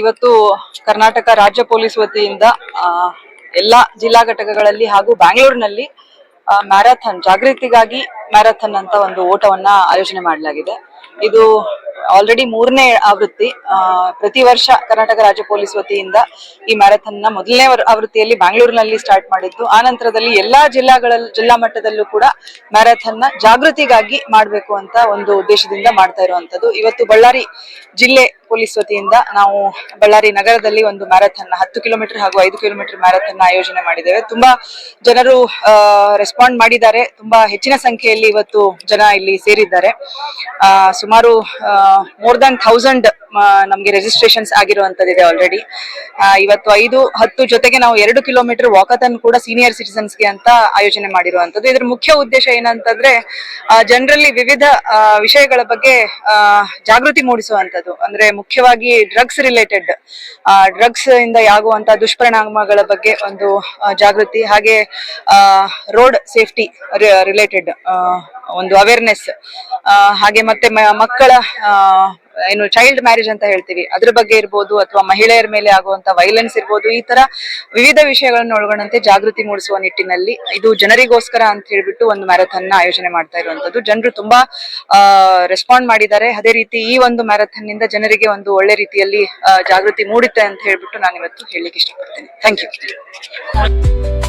ಇವತ್ತು ಕರ್ನಾಟಕ ರಾಜ್ಯ ಪೊಲೀಸ್ ವತಿಯಿಂದ ಎಲ್ಲಾ ಜಿಲ್ಲಾ ಘಟಕಗಳಲ್ಲಿ ಹಾಗೂ ಬ್ಯಾಂಗ್ಳೂರಿನಲ್ಲಿ ಮ್ಯಾರಥಾನ್ ಜಾಗೃತಿಗಾಗಿ ಮ್ಯಾರಥಾನ್ ಅಂತ ಒಂದು ಓಟವನ್ನ ಆಯೋಜನೆ ಮಾಡಲಾಗಿದೆ. ಇದು ಆಲ್ರೆಡಿ 3ನೇ ಆವೃತ್ತಿ. ಪ್ರತಿ ವರ್ಷ ಕರ್ನಾಟಕ ರಾಜ್ಯ ಪೊಲೀಸ್ ವತಿಯಿಂದ ಈ ಮ್ಯಾರಥಾನ್ ನ ಮೊದಲನೇ ಆವೃತ್ತಿಯಲ್ಲಿ ಬ್ಯಾಂಗ್ಳೂರಿನಲ್ಲಿ ಸ್ಟಾರ್ಟ್ ಮಾಡಿದ್ದು, ಆ ನಂತರದಲ್ಲಿ ಎಲ್ಲಾ ಜಿಲ್ಲಾ ಮಟ್ಟದಲ್ಲೂ ಕೂಡ ಮ್ಯಾರಥಾನ್ ನ ಜಾಗೃತಿಗಾಗಿ ಮಾಡಬೇಕು ಅಂತ ಒಂದು ಉದ್ದೇಶದಿಂದ ಮಾಡ್ತಾ ಇರುವಂತದ್ದು. ಇವತ್ತು ಬಳ್ಳಾರಿ ಜಿಲ್ಲೆ ಪೊಲೀಸ್ ವತಿಯಿಂದ ನಾವು ಬಳ್ಳಾರಿ ನಗರದಲ್ಲಿ ಒಂದು ಮ್ಯಾರಥಾನ್ 10 ಕಿಲೋಮೀಟರ್ ಹಾಗೂ 5 ಕಿಲೋಮೀಟರ್ ಮ್ಯಾರಥಾನ್ ಆಯೋಜನೆ ಮಾಡಿದ್ದೇವೆ. ತುಂಬಾ ಜನರು ರೆಸ್ಪಾಂಡ್ ಮಾಡಿದ್ದಾರೆ. ತುಂಬಾ ಹೆಚ್ಚಿನ ಸಂಖ್ಯೆಯಲ್ಲಿ ಇವತ್ತು ಜನ ಇಲ್ಲಿ ಸೇರಿದ್ದಾರೆ. ಸುಮಾರು ಮೋರ್ ದನ್ 1000 ನಮ್ಗೆ ರಿಜಿಸ್ಟ್ರೇಷನ್ಸ್ ಆಗಿರುವಂತದಿದೆ ಆಲ್ರೆಡಿ. ಇವತ್ತು 5-10 ಜೊತೆಗೆ ನಾವು 2 ಕಿಲೋಮೀಟರ್ ವಾಕಥಾನ್ ಕೂಡ ಸೀನಿಯರ್ ಸಿಟಿಸನ್ಸ್ಗೆ ಅಂತ ಆಯೋಜನೆ ಮಾಡಿರುವಂತದ್ದು. ಇದ್ರ ಮುಖ್ಯ ಉದ್ದೇಶ ಏನಂತಂದ್ರೆ ಜನರಲ್ಲಿ ವಿವಿಧ ವಿಷಯಗಳ ಬಗ್ಗೆ ಜಾಗೃತಿ ಮೂಡಿಸುವಂತದ್ದು. ಅಂದ್ರೆ ಮುಖ್ಯವಾಗಿ ಡ್ರಗ್ಸ್ ರಿಲೇಟೆಡ್, ಡ್ರಗ್ಸ್ ಇಂದ ಆಗುವಂತಹ ದುಷ್ಪರಿಣಾಮಗಳ ಬಗ್ಗೆ ಒಂದು ಜಾಗೃತಿ, ಹಾಗೆ ರೋಡ್ ಸೇಫ್ಟಿ ರಿಲೇಟೆಡ್ ಒಂದು ಅವೇರ್ನೆಸ್, ಹಾಗೆ ಮತ್ತೆ ಮಕ್ಕಳ ಏನು ಚೈಲ್ಡ್ ಮ್ಯಾರೇಜ್ ಅಂತ ಹೇಳ್ತೀವಿ ಅದ್ರ ಬಗ್ಗೆ ಇರ್ಬೋದು, ಅಥವಾ ಮಹಿಳೆಯರ ಮೇಲೆ ಆಗುವಂತ ವೈಲೆನ್ಸ್ ಇರ್ಬೋದು, ಈ ತರ ವಿವಿಧ ವಿಷಯಗಳನ್ನು ಒಳಗೊಂಡಂತೆ ಜಾಗೃತಿ ಮೂಡಿಸುವ ನಿಟ್ಟಿನಲ್ಲಿ ಇದು ಜನರಿಗೋಸ್ಕರ ಅಂತ ಹೇಳ್ಬಿಟ್ಟು ಒಂದು ಮ್ಯಾರಥಾನ್ ನ ಆಯೋಜನೆ ಮಾಡ್ತಾ ಇರುವಂತದ್ದು. ಜನರು ತುಂಬಾ ರೆಸ್ಪಾಂಡ್ ಮಾಡಿದ್ದಾರೆ. ಅದೇ ರೀತಿ ಈ ಒಂದು ಮ್ಯಾರಥಾನ್ ನಿಂದ ಜನರಿಗೆ ಒಂದು ಒಳ್ಳೆ ರೀತಿಯಲ್ಲಿ ಜಾಗೃತಿ ಮೂಡುತ್ತೆ ಅಂತ ಹೇಳ್ಬಿಟ್ಟು ನಾನು ಇವತ್ತು ಹೇಳಲಿಕ್ಕೆ ಇಷ್ಟಪಡ್ತೇನೆ. Thank you.